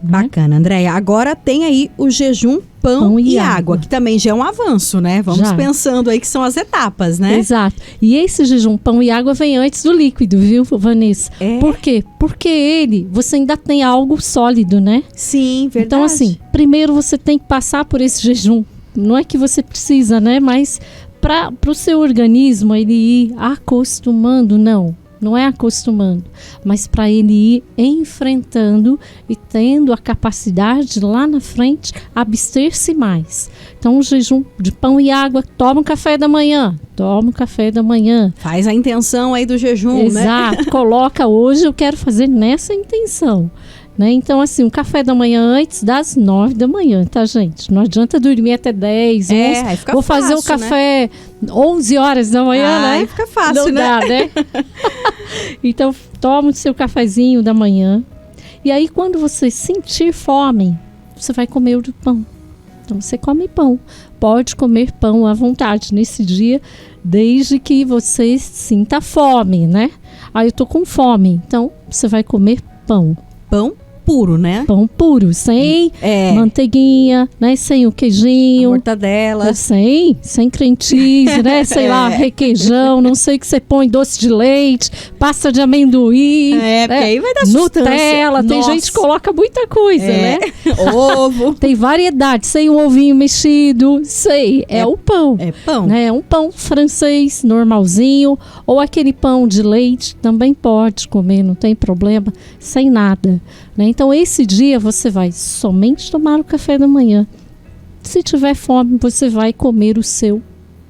Bacana, Andréia. Agora tem aí o jejum pão e água, que também já é um avanço, né? Vamos pensando aí que são as etapas, né? Exato. E esse jejum pão e água vem antes do líquido, viu, Vanessa? Por quê? Porque você ainda tem algo sólido, né? Sim, verdade. Então, assim, primeiro você tem que passar por esse jejum. Não é que você precisa, né? Mas para o seu organismo ele ir acostumando, não é acostumando, mas para ele ir enfrentando e tendo a capacidade lá na frente abster-se mais. Então o jejum de pão e água, toma um café da manhã. Faz a intenção aí do jejum, né? Exato, coloca hoje eu quero fazer nessa intenção. Né? Então, assim, um café da manhã antes das 9 da manhã, tá, gente? Não adianta dormir até 10, 11. Aí fica Vou fácil, fazer o café 11 horas da manhã, né? Aí fica fácil, não né? Dá, né? Então, toma o seu cafezinho da manhã. E aí, quando você sentir fome, você vai comer o pão. Então, você come pão. Pode comer pão à vontade nesse dia, desde que você sinta fome, né? Aí, eu tô com fome. Então, você vai comer pão. Pão puro, né? Pão puro, sem manteiguinha, né? Sem o queijinho. Mortadela. Sem cream cheese, né? Sei lá, requeijão, não sei o que você põe, doce de leite, pasta de amendoim. Porque aí vai dar sustância. Nutella, tem gente que coloca muita coisa, né? Ovo. Tem variedade, sem o ovinho mexido, é o pão. É pão. Né? É um pão francês, normalzinho, ou aquele pão de leite, também pode comer, não tem problema, sem nada. Né? Então, esse dia você vai somente tomar o café da manhã. Se tiver fome, você vai comer o seu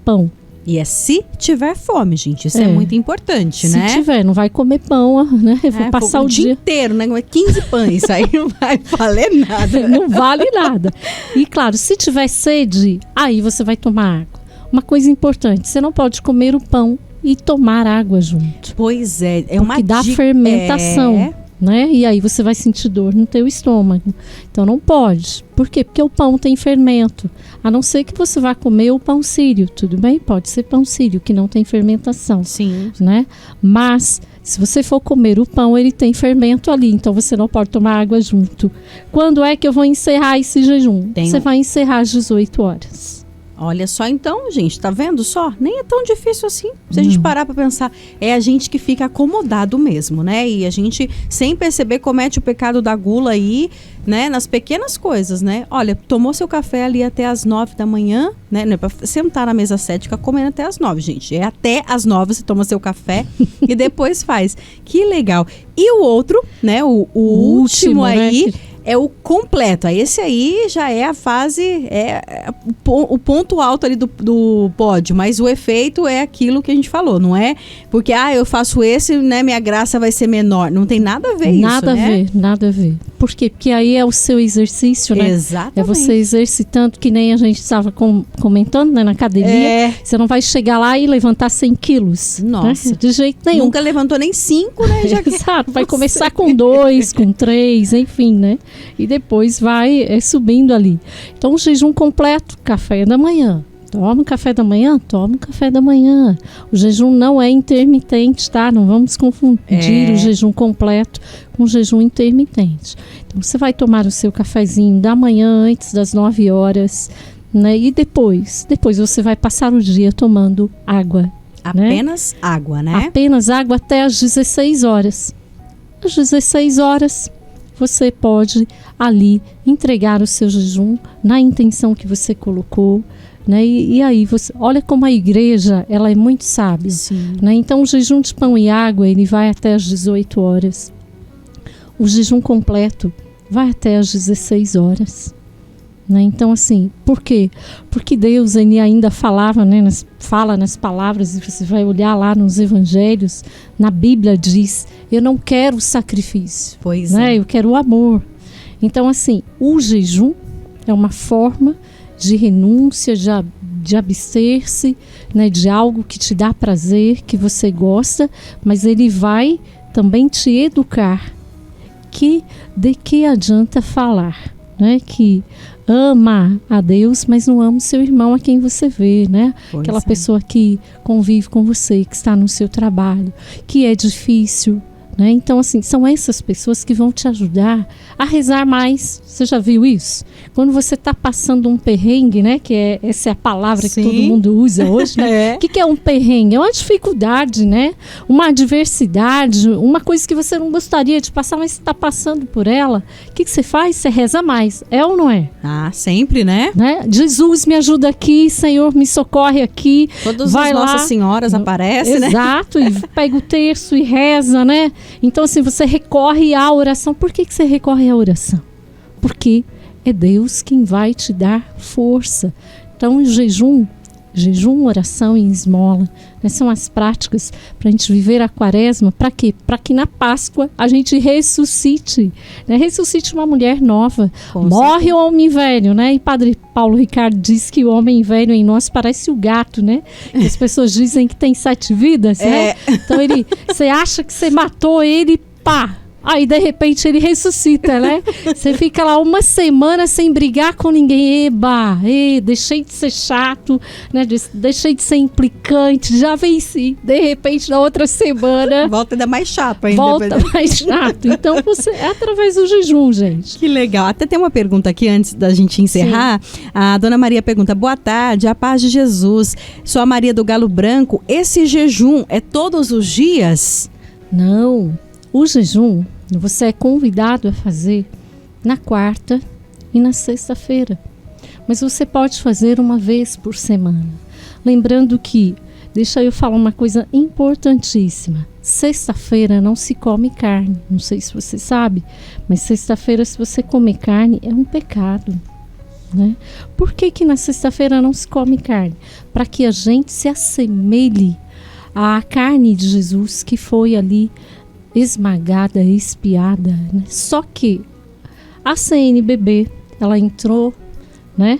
pão. E se tiver fome, gente. Isso é muito importante, né? Se tiver, não vai comer pão, né? Eu vou passar o dia inteiro, né? 15 pães, aí não vai valer nada. Não vale nada. E claro, se tiver sede, aí você vai tomar água. Uma coisa importante, você não pode comer o pão e tomar água junto. Pois é, uma porque dá fermentação. Né? E aí você vai sentir dor no teu estômago. Então não pode. Por quê? Porque o pão tem fermento. A não ser que você vá comer o pão sírio. Tudo bem? Pode ser pão sírio, que não tem fermentação. Sim. Né? Mas se você for comer o pão, ele tem fermento ali. Então você não pode tomar água junto. Quando é que eu vou encerrar esse jejum? Você vai encerrar às 18 horas. Olha só então, gente, tá vendo só? Nem é tão difícil assim. Se a gente parar pra pensar, é a gente que fica acomodado mesmo, né? E a gente, sem perceber, comete o pecado da gula aí, né? Nas pequenas coisas, né? Olha, tomou seu café ali até as 9 da manhã, né? Não é pra sentar na mesa 7 e ficar comendo até as 9, gente. É até as 9 você toma seu café e depois faz. Que legal. E o outro, né? O último aí... Né? É o completo. Esse aí já é a fase, o ponto alto ali do pódio, mas o efeito é aquilo que a gente falou, não é? Porque, eu faço esse, né, minha graça vai ser menor. Não tem nada a ver isso, né? Nada a ver. Por quê? Porque aí é o seu exercício, né? Exatamente. É você exercitando, que nem a gente estava comentando, né, na academia. Você não vai chegar lá e levantar 100 quilos. Nossa. Né? De jeito nenhum. Nunca levantou nem 5, né? Exato. Vai começar com 2, com 3, enfim, né? E depois vai subindo ali. Então, o jejum completo, café da manhã. Toma um café da manhã? Toma um café da manhã. O jejum não é intermitente, tá? Não vamos confundir o jejum completo com o jejum intermitente. Então, você vai tomar o seu cafezinho da manhã antes das 9 horas, né? E depois você vai passar o dia tomando água. Apenas água, né? Apenas água até às 16 horas. Às 16 horas, você pode ali entregar o seu jejum na intenção que você colocou, né? E aí, olha como a igreja, ela é muito sábia. Né? Então, o jejum de pão e água, ele vai até às 18 horas. O jejum completo vai até às 16 horas. Né? Então, assim, por quê? Porque Deus, ele ainda falava, né, fala nas palavras, e você vai olhar lá nos evangelhos, na Bíblia diz, eu não quero sacrifício, né? Eu quero o amor. Então, assim, o jejum é uma forma de renúncia, de abster-se, né, de algo que te dá prazer, que você gosta, mas ele vai também te educar. De que adianta falar, né, que ama a Deus, mas não ama o seu irmão a quem você vê, né? Aquela pessoa que convive com você, que está no seu trabalho, que é difícil, né? Então, assim, são essas pessoas que vão te ajudar a rezar mais. Você já viu isso? Quando você está passando um perrengue, né? Essa é a palavra que todo mundo usa hoje, né? O que é um perrengue? É uma dificuldade, né? Uma adversidade, uma coisa que você não gostaria de passar, mas você está passando por ela. O que você faz? Você reza mais. É ou não é? Ah, sempre, né? Jesus, me ajuda aqui, Senhor, me socorre aqui. Todas as Nossas Senhoras aparecem, né? Exato, e pega o terço e reza, né? Então, assim, você recorre à oração. Por que você recorre à oração? Porque é Deus quem vai te dar força. Então, jejum, oração e esmola, né, são as práticas para a gente viver a quaresma. Para quê? Para que na Páscoa a gente ressuscite, né? Ressuscite uma mulher nova. Morre o homem velho, né? E Padre Paulo Ricardo diz que o homem velho em nós parece o gato, né? Que as pessoas dizem que tem 7 vidas, né? Então você acha que você matou ele, pá! Aí, de repente, ele ressuscita, né? Você fica lá uma semana sem brigar com ninguém. Deixei de ser chato, né? Deixei de ser implicante, já venci. De repente, na outra semana... Volta ainda mais chato ainda. Volta mais chato. Então, é através do jejum, gente. Que legal. Até tem uma pergunta aqui antes da gente encerrar. Sim. A dona Maria pergunta, boa tarde, a paz de Jesus. Sou a Maria do Galo Branco. Esse jejum é todos os dias? Não. O jejum, você é convidado a fazer na quarta e na sexta-feira. Mas você pode fazer uma vez por semana. Lembrando que, deixa eu falar uma coisa importantíssima. Sexta-feira não se come carne. Não sei se você sabe, mas sexta-feira, se você comer carne, é um pecado. Né? Por que na sexta-feira não se come carne? Para que a gente se assemelhe à carne de Jesus que foi ali esmagada, espiada, né? Só que a CNBB, ela entrou, né?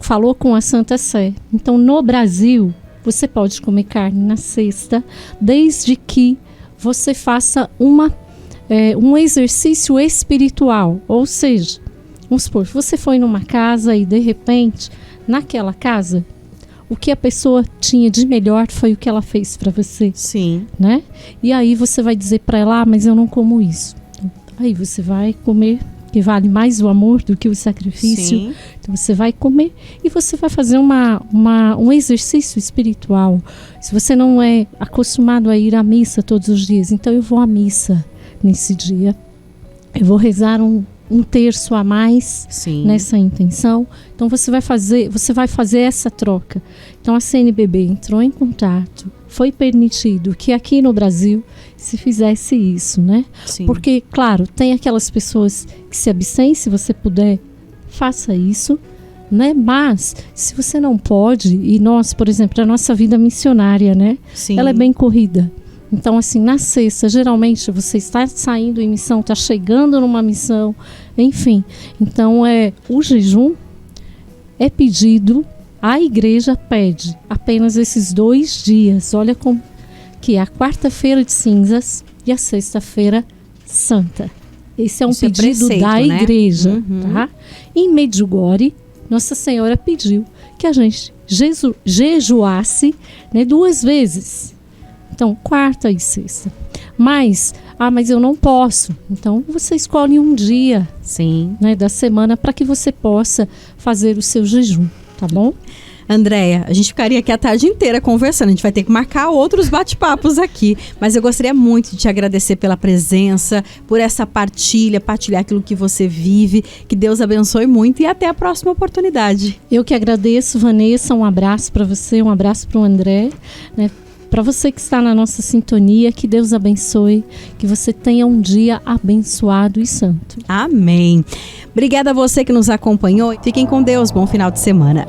Falou com a Santa Sé. Então, no Brasil, você pode comer carne na sexta, desde que você faça um exercício espiritual. Ou seja, vamos supor, você foi numa casa e, de repente, naquela casa, o que a pessoa tinha de melhor foi o que ela fez para você. Sim. Né? E aí você vai dizer para ela, mas eu não como isso. Aí você vai comer, que vale mais o amor do que o sacrifício. Sim. Então você vai comer e você vai fazer um exercício espiritual. Se você não é acostumado a ir à missa todos os dias, então eu vou à missa nesse dia. Eu vou rezar um terço a mais. Sim. Nessa intenção. Então você vai fazer essa troca. Então a CNBB entrou em contato, foi permitido que aqui no Brasil se fizesse isso, né? Sim. Porque, claro, tem aquelas pessoas que se abstêm, se você puder, faça isso, né? Mas se você não pode, e nós, por exemplo, a nossa vida missionária, né? Sim. Ela é bem corrida. Então, assim, na sexta, geralmente você está saindo em missão, está chegando numa missão, enfim. Então, o jejum é pedido, a igreja pede apenas esses 2 dias. Olha como que é a quarta-feira de cinzas e a sexta-feira santa. Esse é um Isso é pedido preceito, da né? igreja, Uhum. tá? Em Medjugorje, Nossa Senhora pediu que a gente jejuasse, né, 2 vezes. Então, quarta e sexta. Mas eu não posso. Então, você escolhe um dia, Sim. né, da semana para que você possa fazer o seu jejum, tá bom? Andréia, a gente ficaria aqui a tarde inteira conversando, a gente vai ter que marcar outros bate-papos aqui, mas eu gostaria muito de te agradecer pela presença, por essa partilhar aquilo que você vive, que Deus abençoe muito e até a próxima oportunidade. Eu que agradeço, Vanessa, um abraço para você, um abraço para o André, né? Para você que está na nossa sintonia, que Deus abençoe, que você tenha um dia abençoado e santo. Amém. Obrigada a você que nos acompanhou. Fiquem com Deus, bom final de semana.